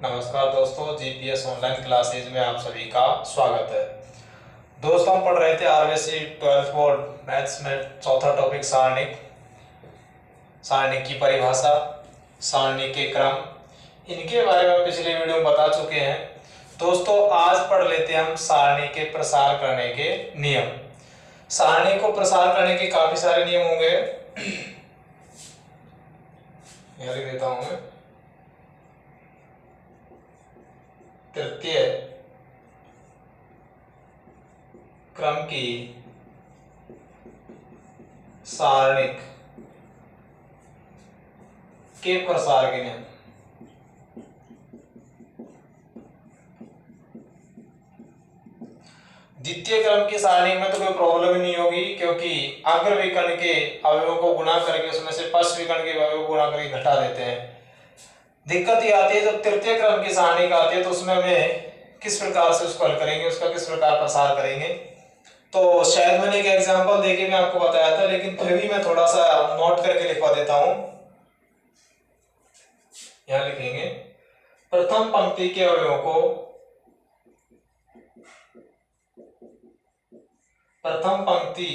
नमस्कार दोस्तों, GPS online classes में आप सभी का स्वागत है। दोस्तों, हम पढ़ रहे थे आरबीएससी 12th बोर्ड मैथ्स में चौथा टॉपिक सारणिक। सारणिक की परिभाषा, सारणिक के क्रम, इनके बारे में पिछले वीडियो में बता चुके हैं। दोस्तों, आज पढ़ लेते हैं हम सारणी के प्रसार करने के नियम। सारणी को प्रसार करने के काफी सारे नियम होंगे, यहाँ लिख देता हूं मैं। तृतीय क्रम की सारणिक के प्रसार के नियम। द्वितीय क्रम की सारणी में तो कोई प्रॉब्लम ही नहीं होगी, क्योंकि अग्र विकर्ण के अवयवों को गुणा करके उसमें से पश्च विकर्ण के अवयवों को गुणा करके घटा देते हैं। दिक्कत ये आती है जब तृतीय क्रम की सारणी आती है, तो उसमें हमें किस प्रकार से उसको हल करेंगे, उसका किस प्रकार प्रसार करेंगे। तो शायद मैंने एक एग्जांपल देके मैं आपको बताया था, लेकिन फिर भी मैं थोड़ा सा नोट करके लिखवा देता हूं। यहां लिखेंगे, प्रथम पंक्ति के अवयवों को प्रथम पंक्ति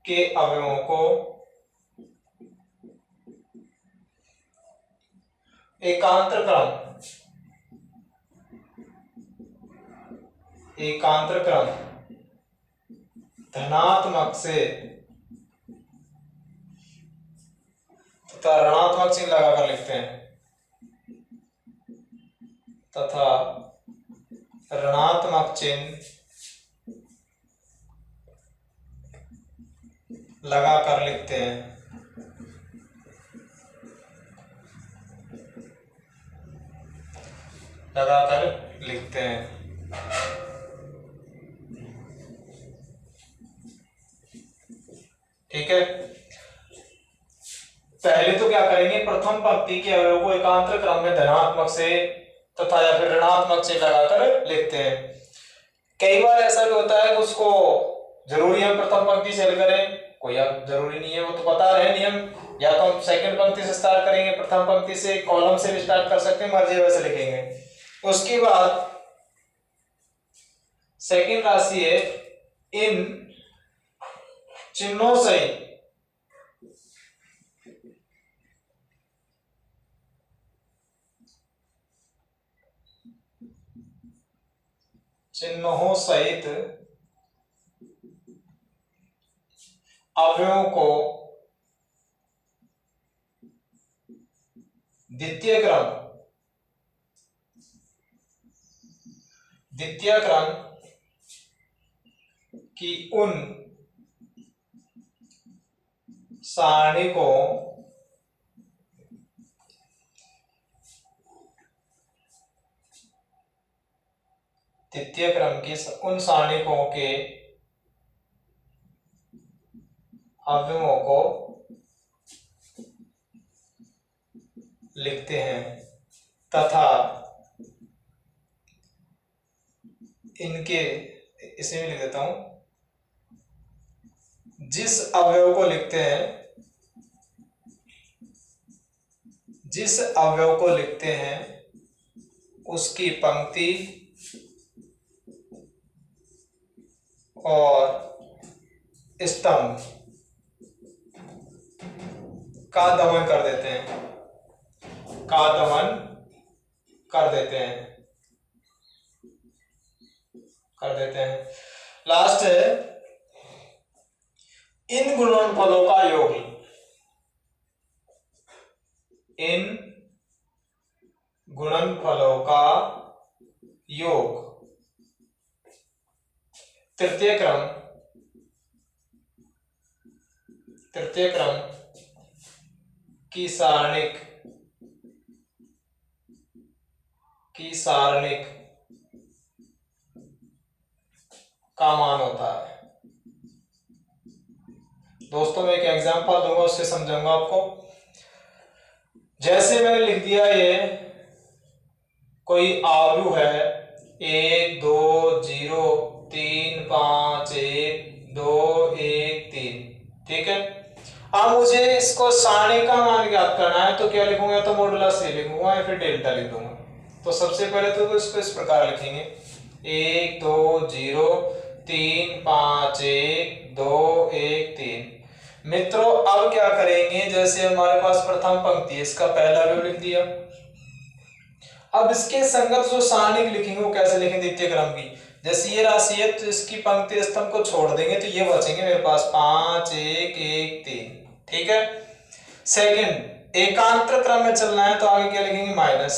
के अवयवों को एकांतर क्रम धनात्मक से तथा ऋणात्मक चिन्ह लगाकर लिखते हैं, तथा ऋणात्मक चिन्ह लगाकर लिखते हैं। ठीक है। पहले तो क्या करेंगे, प्रथम पंक्ति के अवयव को एकांतर क्रम में धनात्मक से तथा या फिर ऋणात्मक से लगाकर लिखते हैं। कई बार ऐसा भी होता है कि उसको जरूरी है प्रथम पंक्ति से हल करें, कोई अब जरूरी नहीं है, वो तो बता रहे हैं नियम। या तो हम सेकंड पंक्ति से स्टार्ट करेंगे, प्रथम पंक्ति से, कॉलम से भी स्टार्ट कर सकते हैं, मर्जी वैसे लिखेंगे। उसके बाद सेकंड राशि है, इन चिन्हों से चिन्हों सहित अवयवों को द्वितीय क्रम की उन सारणी को द्वितीय क्रम की उन सारणिकों के अवयवों को लिखते हैं, तथा इनके, इसे भी लिख देता हूं, जिस अवयव को लिखते हैं उसकी पंक्ति और स्तंभ का दमन कर देते हैं। लास्ट है, इन गुणनफलों का योग। इन गुणनफलों का योग तृतीय क्रम की सारणिक का मान होता है। दोस्तों, मैं एक एग्जांपल दूंगा, उससे समझाऊंगा आपको। जैसे मैंने लिख दिया, ये कोई आयु है 1 2 0 3 5 1 2 1 3, ठीक है। अब मुझे इसको सारणी का मान ज्ञात करना है तो क्या लिखूंगा, तो मॉडुलस ए लिखूंगा या फिर डेल्टा लिख दूंगा। तो सबसे पहले तो इसको इस प्रकार लिखेंगे 1 2 0 3 5 1 2 1 3। मित्रों अब क्या करेंगे, जैसे हमारे पास प्रथम पंक्ति है इसका पहला अवयव लिख दिया। अब इसके संगत जो सारणिक लिखेंगे वो कैसे लिखेंगे द्वितीय क्रम की, जैसे ये राशि है तो इसकी पंक्ति स्तंभ को छोड़ देंगे तो ये बचेंगे मेरे पास 5 1 1 3। ठीक है। सेकंड, एकांतर क्रम में चलना है तो आगे क्या लिखेंगे माइनस।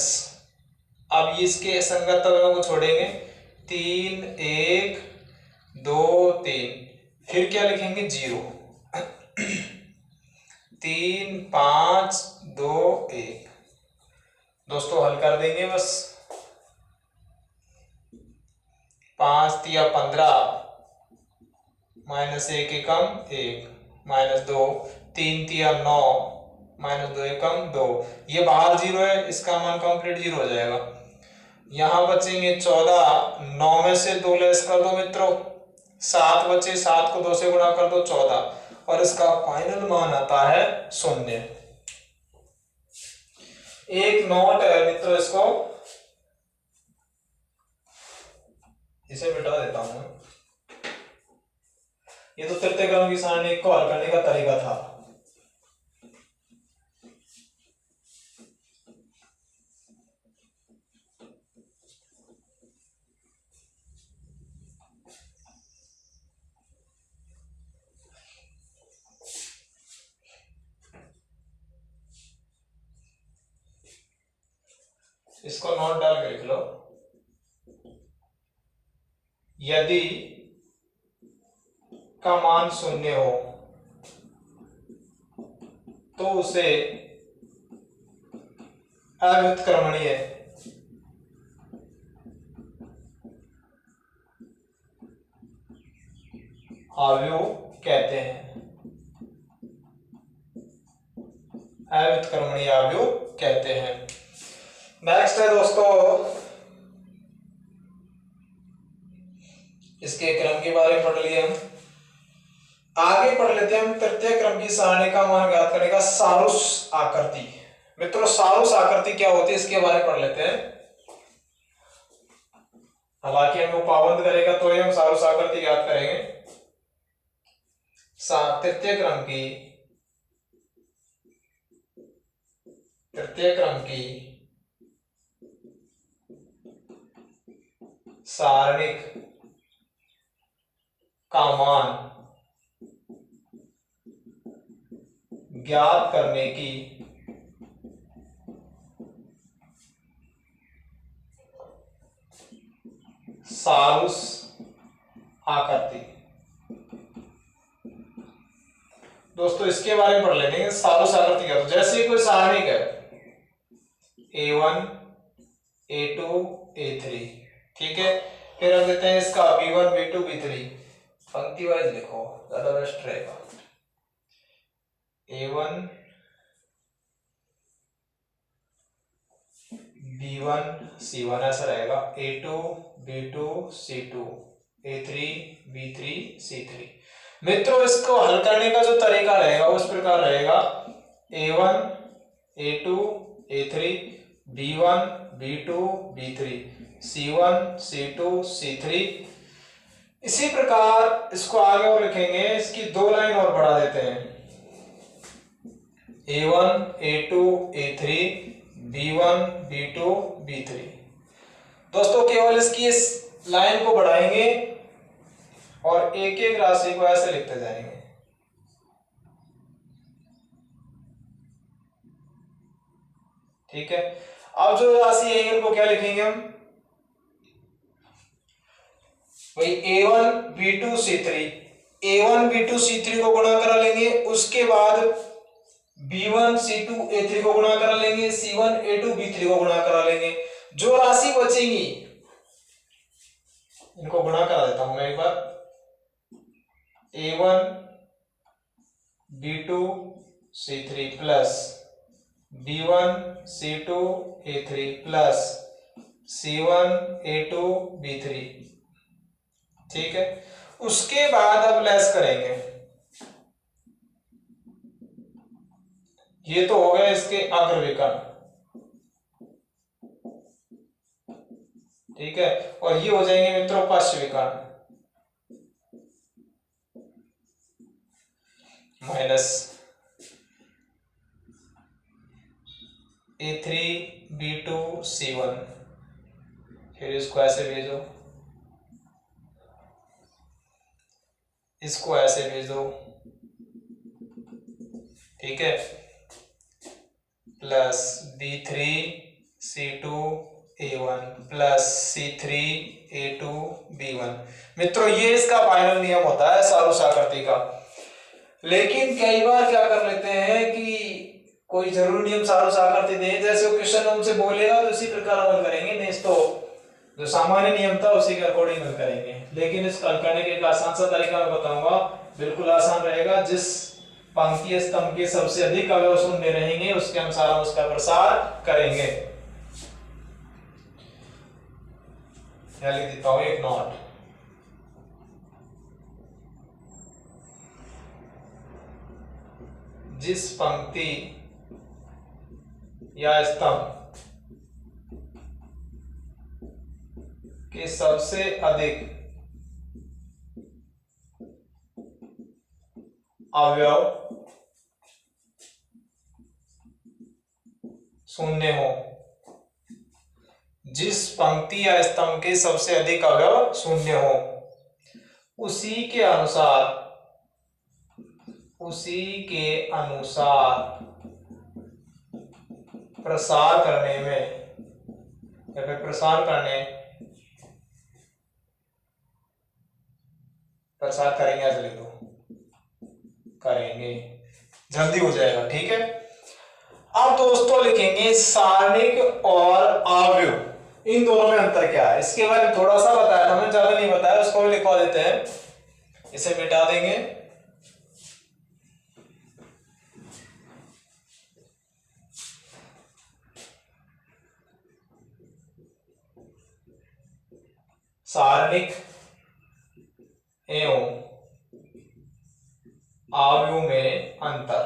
अब इसके संगत अवयवों को छोड़ेंगे 3 1 2 3, फिर क्या लिखेंगे 0 3 5 2 1। दोस्तों हल कर देंगे बस। 5 तिया 15 माइनस 1 एकम 1 माइनस 2, 3 तिया 9 माइनस 2 एकम 2। ये बाहर 0 है, इसका मान कंप्लीट 0 हो जाएगा। यहाँ बचेंगे 14, 9 में से 2 लेस कर दो मित्रों, 7 बचे, 7 को 2 से गुणा कर दो 14, और इसका फाइनल मान आता है 0। एक नोट है मित्रों, इसको इसे मिटा देता हूं। ये तो तृतीय क्रम की सारणी को हल करने का तरीका था। इसको नोट डाल के लिख लो। यदि का मान 0 हो तो उसे अव्युत्क्रमणीय अवयव कहते हैं। अव्युत्क्रमणीय अवयव कहते हैं। नेक्स्ट है दोस्तों, इसके क्रम के बारे में पढ़ लिए हम। आगे पढ़ लेते हैं हम तृतीय क्रम की सारणी का मान ज्ञात करने का सारूस आकृति। मित्रों सारूस आकृति क्या होती है इसके बारे में पढ़ लेते हैं। हालांकि हमें पाबंद करेगा तो हम सारूस आकृति ज्ञात करेंगे। तृतीय क्रम की सारणिक का मान ज्ञात करने की सारूस आकृति। दोस्तों इसके बारे में पढ़ लेंगे सारूस आकृति क्या। तो जैसे कोई सारणिक है A1 A2 A3, ठीक है। फिर हम देते हैं इसका B1 B2 B3, पंक्ति वाइज लिखो ज्यादा बेस्ट रहेगा। A1 B1 C1 ऐसा रहेगा, A2 B2 C2 A3 B3 C3। मित्रों इसको हल करने का जो तरीका रहेगा उस प्रकार रहेगा A1 A2 A3 B1 B2 B3 C1 C2 C3। इसी प्रकार इसको आगे और लिखेंगे, इसकी 2 लाइन और बढ़ा देते हैं A1 A2 A3 B1 B2 B3। दोस्तों केवल इसकी इस लाइन को बढ़ाएंगे और एक एक राशि को ऐसे लिखते जाएंगे। ठीक है। अब जो राशि है उनको क्या लिखेंगे हम, वही A1 B2 C3, A1 B2 C3 को गुणा करा लेंगे, उसके बाद B1 C2 A3 को गुणा करा लेंगे, C1 A2 B3 को गुणा करा लेंगे। जो राशि बचेगी इनको गुणा करा देता हूं मैं एक बार। A1 B2 C3 plus B1 C2 A3 plus C1 A2 B3। ठीक है। उसके बाद अब लेस करेंगे ये तो हो गए इसके अग्रविकर्ण, ठीक है, और ये हो जाएंगे मित्रों पश्चविकर्ण, माइनस A3B2C1, फिर इसको ऐसे भेजो, इसको ऐसे भेजो, ठीक है, प्लस B3C2A1 प्लस C3A2B1। मित्रों ये इसका फाइनल नियम होता है सारूस आकृति का। लेकिन कई बार क्या कर लेते हैं कि कोई जरूरी नियम सारूस आकृति दे, जैसे वो क्वेश्चन हमसे बोलेगा तो उसी प्रकार हल करेंगे, नहीं तो जो सामान्य नियम था उसी के अकॉर्डिंग हल करेंगे। लेकिन इस हल करने के एक आसान सा तरीका मैं बताऊंगा, बिल्कुल आसान रहेगा। जिस पंक्ति स्तंभ के सबसे अधिक अवयव शून्य रहेंगे उसके अनुसार हम उसका प्रसार करेंगे। यहां लिख देता हूं एक नोट, जिस पंक्ति या स्तंभ के सबसे अधिक अवयव शून्य हो, जिस पंक्ति या स्तंभ के सबसे अधिक अवयव शून्य हो, उसी के अनुसार प्रसार करने में या फिर प्रसार करेंगे, ऐसे लिख दो, करेंगे, जल्दी हो जाएगा, ठीक है। अब दोस्तों लिखेंगे सारणिक और आव्यूह, इन दोनों में अंतर क्या है, इसके बारे में थोड़ा सा बताया था मैंने, ज्यादा नहीं बताया, उसको भी लिखवा देते हैं, इसे मिटा देंगे। सारणिक एवं आव्यूह में अंतर,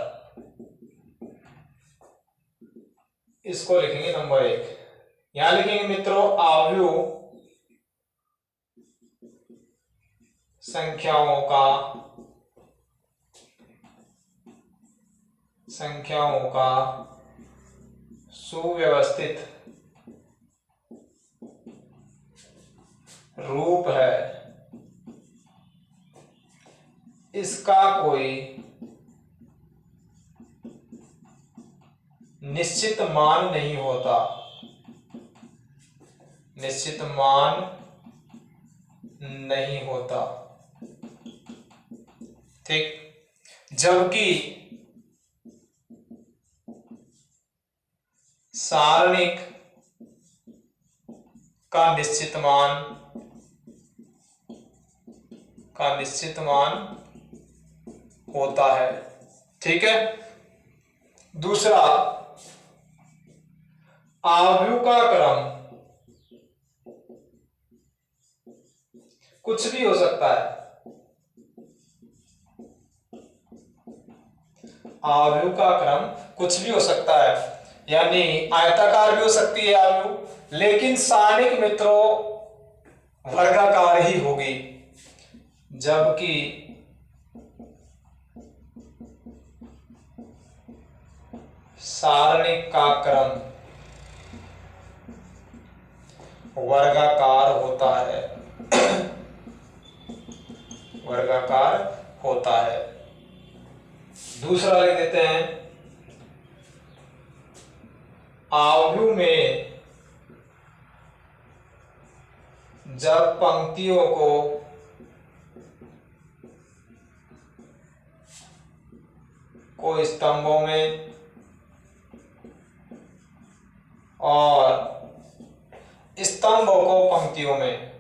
इसको लिखेंगे नंबर 1। यहां लिखेंगे मित्रों आव्यूह संख्याओं का सुव्यवस्थित रूप है, इसका कोई निश्चित मान नहीं होता, ठीक। जबकि सारणिक का निश्चित मान होता है, ठीक है। दूसरा, आव्यूह का क्रम कुछ भी हो सकता है, आव्यूह का क्रम कुछ भी हो सकता है, यानी आयताकार भी हो सकती है आव्यूह, लेकिन सारणिक मित्रों वर्गाकार ही होगी, जबकि सारणिक का क्रम वर्गाकार होता है। दूसरा लिख देते हैं, आव्यूह में जब पंक्तियों को स्तंभों में और स्तंभों को पंक्तियों में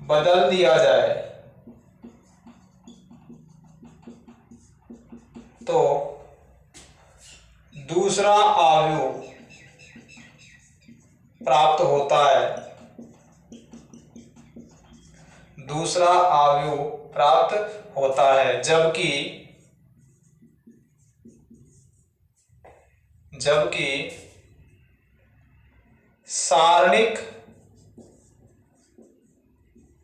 बदल दिया जाए तो दूसरा आव्यूह प्राप्त होता है, दूसरा अवयव प्राप्त होता है, जबकि सारणिक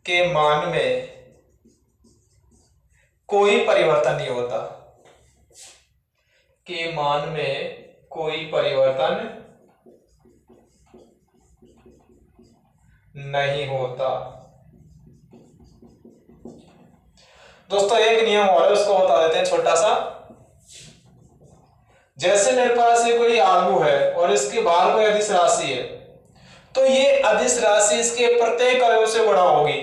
के मान में कोई परिवर्तन नहीं होता, के मान में कोई परिवर्तन नहीं होता। दोस्तों एक नियम और है, उसको बता देते हैं छोटा सा। जैसे मेरे पास ये कोई अवयव है और इसके बाहर कोई अदिश राशि है, तो ये अदिश राशि इसके प्रत्येक अवयव से गुणा होगी,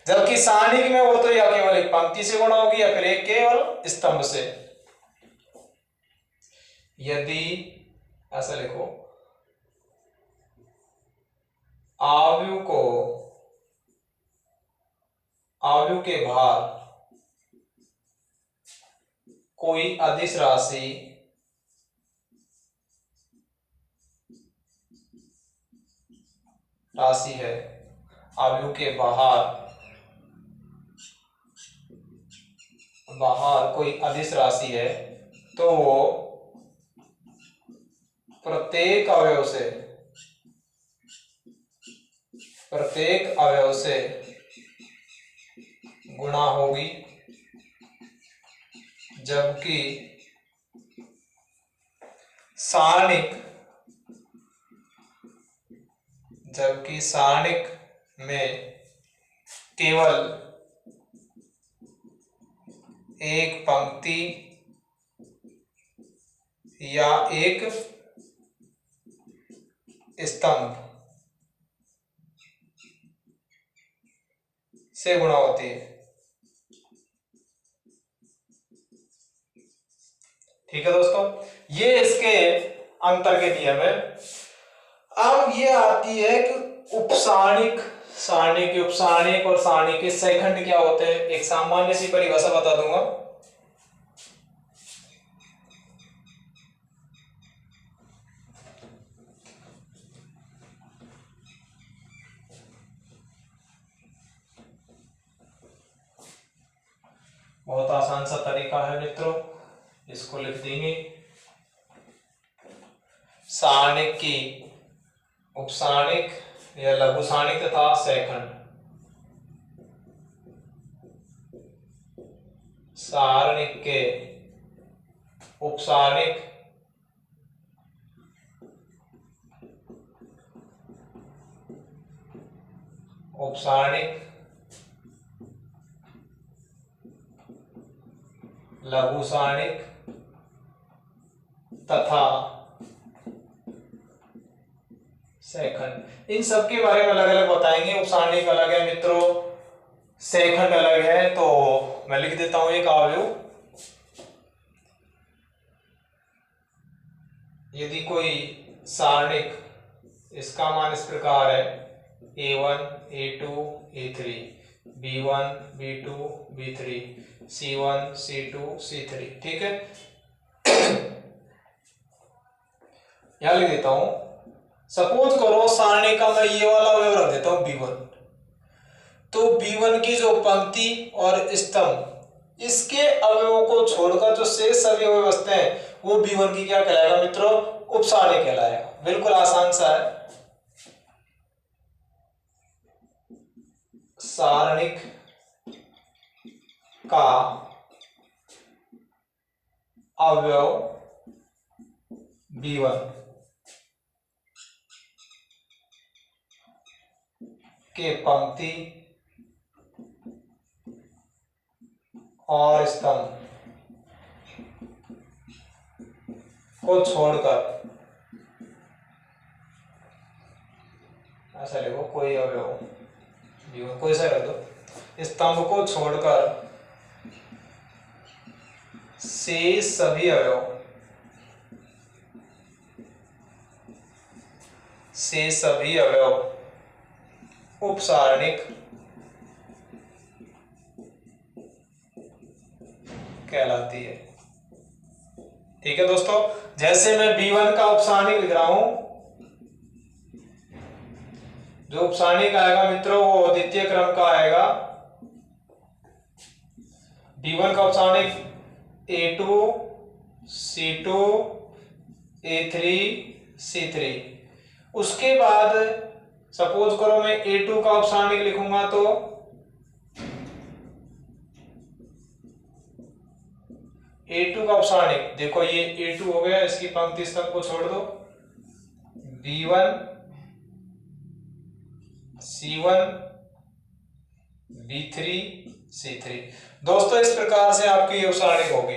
जबकि सारणिक में वो तो या केवल एक पंक्ति से गुणा होगी या फिर एक केवल स्तंभ से। यदि ऐसा लिखो, अवयव के बाहर कोई अदिश राशि है, अवयव के बाहर कोई अदिश राशि है, तो वो प्रत्येक अवयव से गुणा होगी, जबकि सारणिक में केवल एक पंक्ति या एक स्तंभ से गुणा होती है। ठीक है दोस्तों, ये इसके अंतर के नियम है। अब ये आती है कि उपसारणिक, सारणिक, उपसारणिक और सारणिक के सहखंड क्या होते हैं। एक सामान्य सी परिभाषा बता दूंगा। बहुत आसान सा तरीका है मित्रों, इसको लिख देंगे। सारणिक की उपसारणिक या लघु सारणिक तथा सहखंड। सारणिक के उपसारणिक लघु सारणिक तथा सहखंड, इन सब के बारे में अलग अलग बताएंगे। उपसारणिक अलग है मित्रों, सहखंड अलग है। तो मैं लिख देता हूं एक अवयव, यदि कोई सारणिक, इसका मान इस प्रकार है A1 A2 A3 B1 B2 B3 C1 C2 C3। ठीक है, यहां लिख देता हूं। सपोज करो सारणी का मैं ये वाला अवयव रख देता हूं B1, तो B1 की जो पंक्ति और स्तंभ, इसके अवयवों को छोड़कर जो शेष सभी अवयव बचते हैं वो B1 की क्या कहलाएगा मित्रों, उपसारणिक कहलाएगा। बिल्कुल आसान सा है। सारणिक का अवयव B1 के पंक्ति और स्तंभ को छोड़कर, ऐसा लिखो, कोई अवयव B1 कोई सा रख दो, स्तंभ को छोड़कर शेष सभी अवयव उपसारणिक कहलाती है। ठीक है दोस्तों, जैसे मैं B1 का उपसारणिक लिख रहा हूं, जो उपसारणिक आएगा मित्रों वो द्वितीय क्रम का आएगा D1 का उपसारणिक A2 C2 A3 C3। उसके बाद सपोज करो मैं A2 का उपसारणिक लिखूंगा तो A2 का उपसारणिक देखो ये A2 हो गया, इसकी पंक्ति स्तंभ को छोड़ दो, B1 C1 B3 C3। दोस्तों इस प्रकार से आपकी ये उपसारणिक होगी।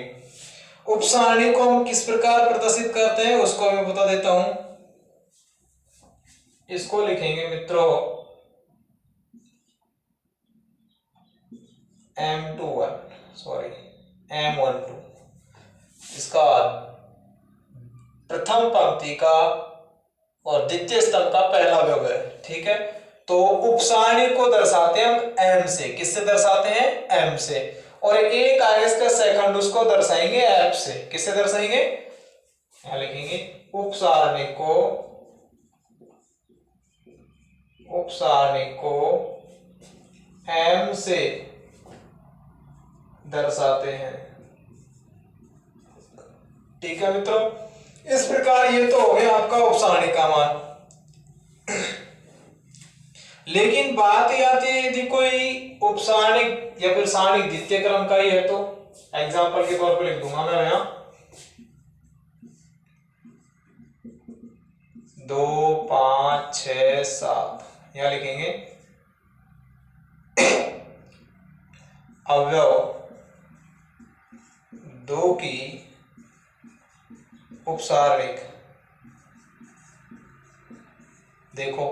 उपसारणिक को हम किस प्रकार प्रदर्शित करते हैं उसको मैं बता देता हूं। इसको लिखेंगे मित्रों M12। इसका प्रथम पंक्ति का और द्वितीय स्तंभ का पहला अवयव है, ठीक है। तो उपसारणिक को दर्शाते हैं हम M से। किससे दर्शाते हैं? M से। और एक आएगा इसका सेकंड, उसको दर्शाएंगे F से। किससे दर्शाएंगे? यहां लिखेंगे उपसारणिक को M से दर्शाते हैं, ठीक है मित्रों। इस प्रकार ये तो हो गया आपका उपसारणिक का मान। लेकिन बात ये आती है यदि कोई उपसारणिक या फिर सारणिक द्वितीय क्रम का ही है तो एग्जांपल के तौर पर लिख दूंगा मैं यहां 2 5 6 7। यहां लिखेंगे अवयव 2 की उपसारणिक। देखो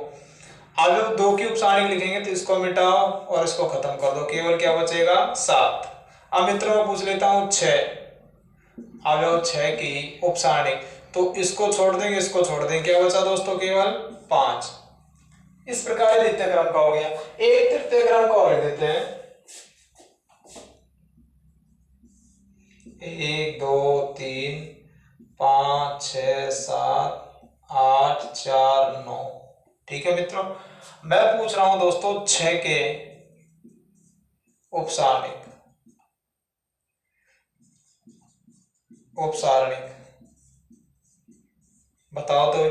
अवयव 2 की उपसारणिक लिखेंगे तो इसको मिटाओ और इसको खत्म कर दो, केवल क्या बचेगा 7। अब मित्रों मैं पूछ लेता हूं 6, अवयव 6 की उपसारणिक, तो इसको छोड़ देंगे, इसको छोड़ देंगे, क्या बचा दोस्तों? केवल 5। इस प्रकार द्वितीय क्रम का हो गया। एक तृतीय क्रम का और देते हैं 1 2 3 5 6 7 8 4 9, ठीक है मित्रों। मैं पूछ रहा हूं दोस्तों 6 के उपसारणिक बताओ तो।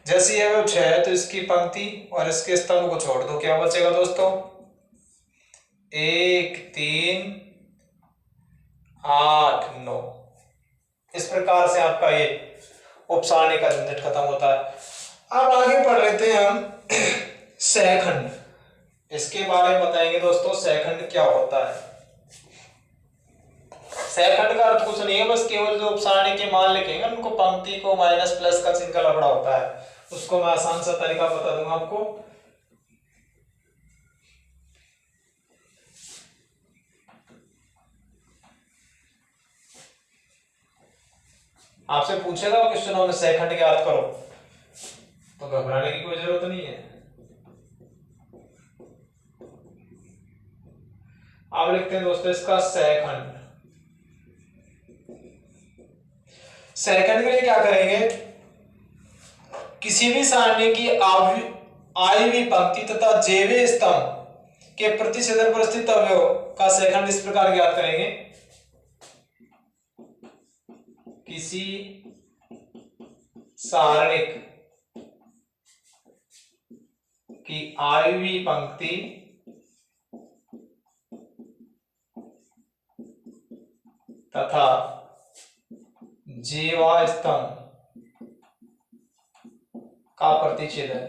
जैसे ये वो 6 है तो इसकी पंक्ति और इसके स्तंभ को छोड़ दो, क्या बचेगा दोस्तों? 1 3 8 9। इस प्रकार से आपका ये उपसारणिक का झंझट खत्म होता है। अब आगे पढ़ लेते हैं हम सहखंड। इसके बारे में बताएंगे दोस्तों सहखंड क्या होता है। सहखंड का अर्थ कुछ नहीं है, बस केवल जो उपसारणिक के मान लिखेंगे उनको पंक्ति को माइनस प्लस का चिन्ह का लफड़ा होता है, उसको मैं आसान सा तरीका बता दूंगा आपको। आपसे पूछेगा क्वेश्चनों में सहखंड का अर्थ करो तो घबराने की कोई जरूरत नहीं है। आप लिखते हैं दोस्तों इसका सहखंड। सहखंड के लिए क्या करेंगे? किसी भी सारणी की आई हुई पंक्ति तथा जेवे स्तंभ के प्रतिच्छेदन पर स्थित अवयव का सहखंड इस प्रकार ज्ञात करेंगे। किसी सारणिक की आई हुई पंक्ति तथा जेवा स्तंभ का प्रतिच्छेदन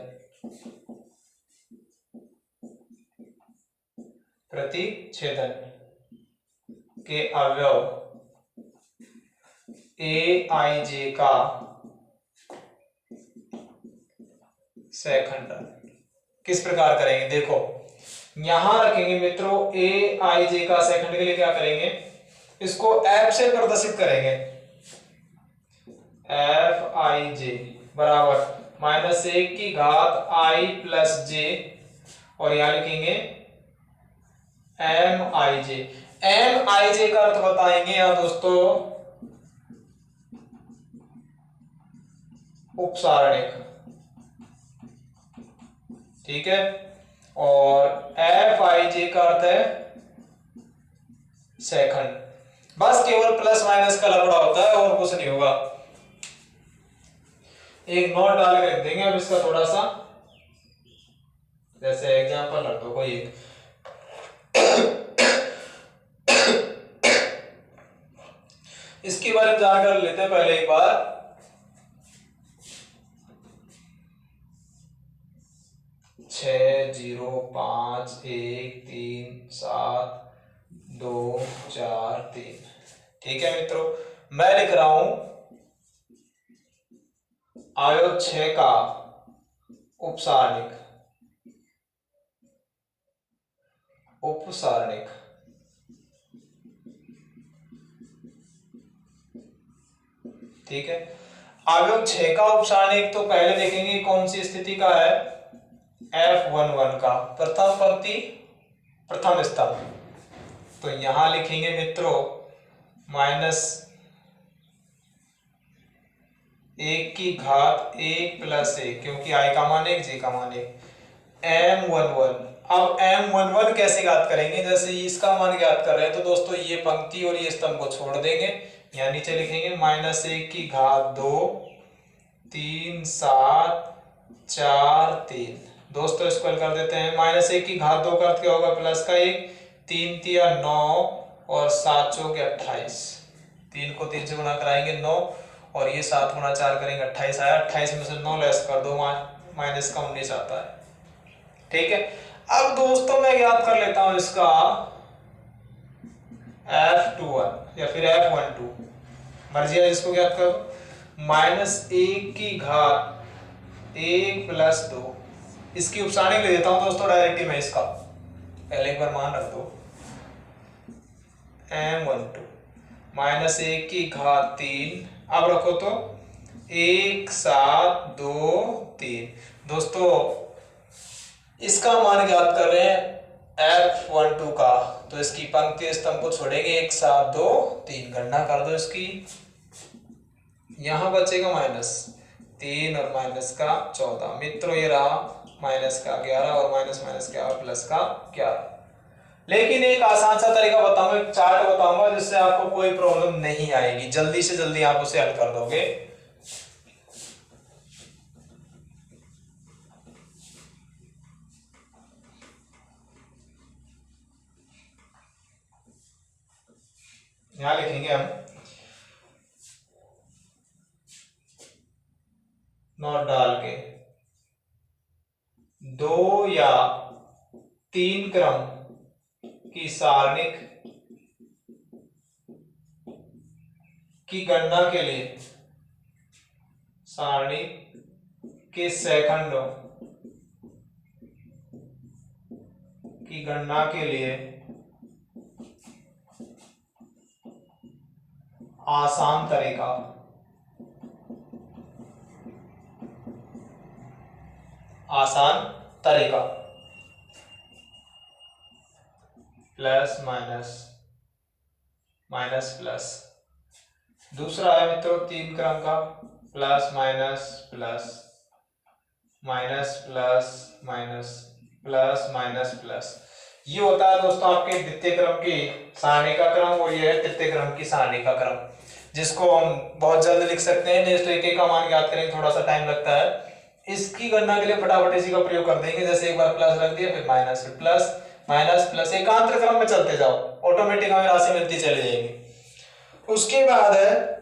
के अवयव ए आई जे का सहखंड किस प्रकार करेंगे? देखो यहां रखेंगे मित्रों ए आई जे का सहखंड के लिए क्या करेंगे? इसको एफ से प्रदर्शित करेंगे। एफ आई जे बराबर -1 की घात आई प्लस जे, और यहां लिखेंगे एम आई जे। एम आई जे का अर्थ बताएंगे यहां दोस्तों उपसारणिक, ठीक है। और एफ आई जे का अर्थ है सेकंड। बस केवल प्लस माइनस का लफड़ा होता है और कुछ नहीं होगा। एक नोट डाल के रख देंगे अब इसका थोड़ा सा, जैसे एग्जांपल रख दो कोई एक। इसके बारे में जानकारी लेते हैं पहले एक बार। छः 0 5 1 3 7 2 4 3। ठीक है मित्रों, मैं लिख रहा हूं आयोग 6 का उपसारणिक। उपसारणिक ठीक है। आयोग 6 का उपसारणिक तो पहले देखेंगे कौन सी स्थिति का है, F11 का, प्रथम पंक्ति प्रथम स्तंभ। तो यहां लिखेंगे मित्रों -1 की घात 1 + 1, क्योंकि i का मान 1 j का मान 1, M11। अब M11 कैसे ज्ञात करेंगे, जैसे इसका मान ज्ञात कर रहे हैं तो दोस्तों ये पंक्ति और ये स्तंभ को छोड़ देंगे, यहाँ नीचे लिखेंगे -1 की घात 2 3 7 4 3। दोस्तों इसको हल कर देते हैं। -1 की घात 2 का अर्थ क्या होगा, प्लस का 1, 3 तिया 9 और 7 चौके 28। 3 को 3 से गुणा कराएंगे 9 और ये 7 गुणा 4 करेंगे 28 आया। 28 में से 9 लेस कर दो, माइनस का 19 आता है। ठीक है, अब दोस्तों मैं याद कर लेता हूं इसका F21 या फिर F12, मर्जी है जिसको ज्ञात करो। -1 की घात 1 + 2, इसकी उपसारणिक ले देता हूं दोस्तों डायरेक्ट ही मैं इसका, पहले एक बार मान रख दो। M12 -1 की घात 3, अब रखो तो 1 7 2 3। दोस्तों इसका मान ज्ञात कर रहे हैं F12 का, तो इसकी पंक्ति स्तंभ को छोड़ेंगे 1 7 2 3, गणना कर दो इसकी। यहां बचेगा -3 और माइनस का 14। मित्रों ये रहा माइनस का 11 और माइनस का प्लस का 11। लेकिन एक आसान सा तरीका बताऊंगा, एक चार्ट बताऊंगा जिससे आपको कोई प्रॉब्लम नहीं आएगी, जल्दी से जल्दी आप उसे हल कर दोगे। यहां लिखेंगे हम नोट डाल के 2 या 3 क्रम की सारणिक की गणना के लिए सारणी के सेकंडों की गणना के लिए आसान तरीका, आसान तरीका प्लस माइनस प्लस। दूसरा है मित्रों 3 क्रम का plus minus plus minus plus minus plus minus plus. ये होता है दोस्तों आपके द्वितीय क्रम की सारणी का क्रम और ये है तृतीय क्रम की सारणी का क्रम, जिसको हम बहुत जल्द लिख सकते हैं। नेक्स्ट एक का मान ज्ञात करेंगे, थोड़ा सा टाइम लगता है। इसकी गणना के लिए फटाफट इसी का प्रयोग कर देंगे, जैसे एक बार प्लस रख दिया फिर माइनस फिर प्लस माइनस प्लस, एकांतर क्रम में चलते जाओ, ऑटोमेटिक हमें राशि मिलती चली जाएगी। उसके बाद है